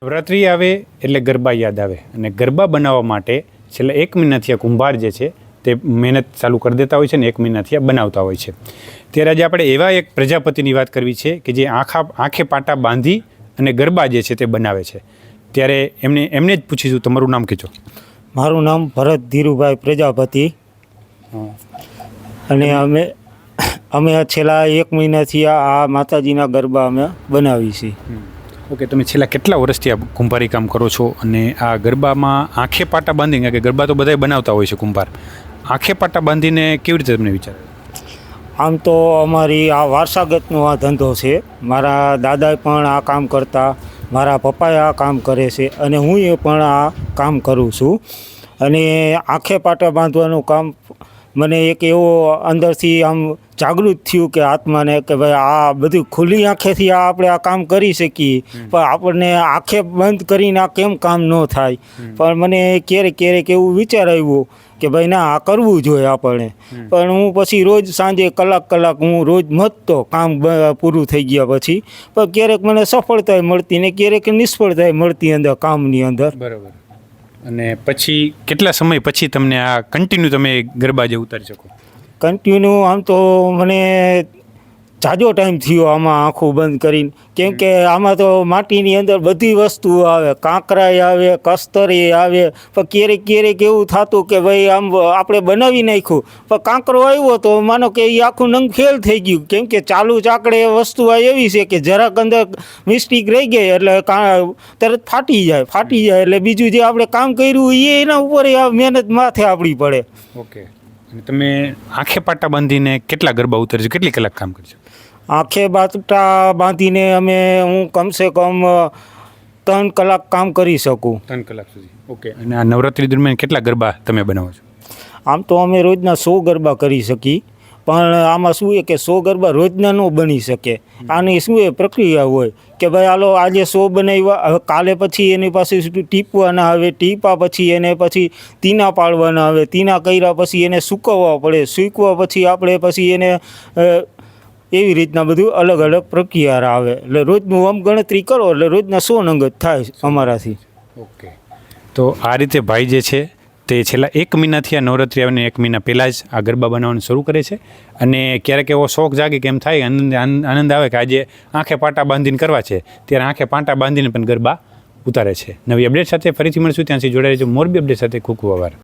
નવરાત્રિ આવે એટલે ગરબા યાદ આવે અને ગરબા બનાવવા માટે છેલ્લા 1 મહિનાથી આ કુંભાર જે છે તે મહેનત ચાલુ કરી દેતા હોય છે ને 1 મહિનાથી આ બનાવતા હોય છે. ત્યારે આજે આપણે એવા એક પ્રજાપતિની વાત કરવી છે કે જે આંખે પાટા બાંધી અને ગરબા જે છે તે બનાવે છે. ત્યારે એમને જ પૂછીશું, તમારું નામ કહેજો. મારું નામ ભરત ધીરુભાઈ પ્રજાપતિ અને અમે છેલ્લા 1 મહિનાથી આ માતાજીના ગરબા અમે બનાવી છીએ. ઓકે, તમે છેલ્લા કેટલા વર્ષથી આ કુંભારી કામ કરો છો અને આ ગરબામાં આંખે પાટા બાંધીને, કે ગરબા તો બધાય બનાવતા હોય છે કુંભાર, આંખે પાટા બાંધીને કેવી રીતે તમને વિચાર? આમ તો અમારી આ વારસાગતનો આ ધંધો છે. મારા દાદાએ પણ આ કામ કરતા, મારા પપ્પાએ આ કામ કરે છે અને હું પણ આ કામ કરું છું. અને આંખે પાટા બાંધવાનું કામ મને એક એવો અંદરથી આમ જાગૃત થયું કે આત્માને કે ભાઈ આ બધું ખુલ્લી આંખેથી આપણે આ કામ કરી શકીએ, પણ આપણને આંખે બંધ કરીને આ કેમ કામ ન થાય. પણ મને ક્યારેક એવું વિચાર આવ્યો કે ભાઈ ના, આ કરવું જોઈએ આપણે. પણ હું પછી રોજ સાંજે કલાક હું રોજ મથતો કામ પૂરું થઈ ગયા પછી. પણ ક્યારેક મને સફળતા મળતી ને ક્યારેક નિષ્ફળતા મળતી અંદર કામની અંદર. બરાબર. અને પછી કેટલા સમય પછી તમને આ કન્ટિન્યુ તમે ગરબા જે ઉતારી શકો? કન્ટિન્યુ આમ તો મને જાજો ટાઈમ થયો આમાં આંખું બંધ કરીને. કેમ કે આમાં તો માટીની અંદર બધી વસ્તુઓ આવે, કાંકરાય આવે, કસ્તરી આવે. પણ ક્યારેક એવું થતું કે ભાઈ આમ આપણે બનાવી નાખ્યું પણ કાંકરો આવ્યો તો માનો કે એ આખું નંગ ફેલ થઈ ગયું. કેમ કે ચાલુ ચાકડે વસ્તુ એવી છે કે જરાક અંદર મિસ્ટેક રહી ગઈ એટલે તરત ફાટી જાય. એટલે બીજું જે આપણે કામ કર્યું એ એના ઉપર મહેનત માથે આપવી પડે. ઓકે. અને તમે આંખે પાટા બાંધીને કેટલા ગરબા ઉતારી છે, કેટલી કલાક કામ કરશો? આંખે પાટા બાંધીને હું કમસે કમ 3 કલાક કામ કરી શકું. 3 કલાક સુધી. ઓકે. અને આ નવરાત્રિ દરમિયાન કેટલા ગરબા તમે બનાવો છો? આમ તો અમે રોજના 100 ગરબા કરી શકીએ, પણ આમાં શું છે કે 100 ગરબા રોજના ન બની શકે. આની શું એ પ્રક્રિયા હોય કે ભાઈ હાલો આજે 100 બનાવ્યા, હવે કાલે પછી એની પાસે ટીપવાના આવે, ટીપા પછી એને પછી તીના પાડવાના આવે, તીના કર્યા પછી એને સૂકવવા પડે, સૂકવા પછી આપણે પછી એને એવી રીતના બધું અલગ અલગ પ્રક્રિયા આવે. એટલે રોજનું આમ ગણતરી કરો એટલે રોજના 100 નંગ જ થાય અમારાથી. ઓકે. તો આ રીતે ભાઈ જે છે તે છેલ્લા 1 મહિનાથી આ નવરાત્રિ આવીને 1 મહિના પહેલાં જ આ ગરબા બનાવવાનું શરૂ કરે છે. અને ક્યારેક એવો શોખ જાગે કે એમ થાય, આનંદ આવે કે આજે આંખે પાટા બાંધીને કરવા છે, ત્યારે આંખે પાટા બાંધીને પણ ગરબા ઉતારે છે. નવી અપડેટ સાથે ફરીથી મળશું, ત્યાંથી જોડાઈ રહેજો મોરબી અપડેટ સાથે. ખૂબ ખૂબ આભાર.